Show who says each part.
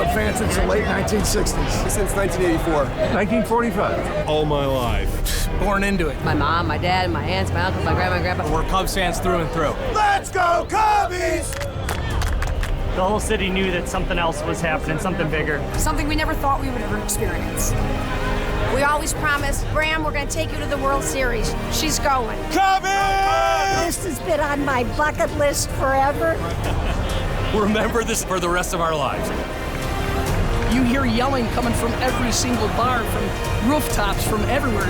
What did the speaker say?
Speaker 1: Cub fan since the late 1960s.
Speaker 2: Since 1984.
Speaker 1: 1945.
Speaker 3: All my life.
Speaker 1: Born into it.
Speaker 4: My mom, my dad, my aunts, my uncles, my grandma, and grandpa.
Speaker 5: We're Cubs fans through and through.
Speaker 2: Let's go, Cubbies!
Speaker 6: The whole city knew that something else was happening, something bigger.
Speaker 7: Something we never thought we would ever experience. We always promised, Graham, we're going to take you to the World Series. She's going.
Speaker 2: Cubbies!
Speaker 8: This has been on my bucket list forever.
Speaker 5: We'll remember this for the rest of our lives.
Speaker 9: You hear yelling coming from every single bar, from rooftops, from everywhere.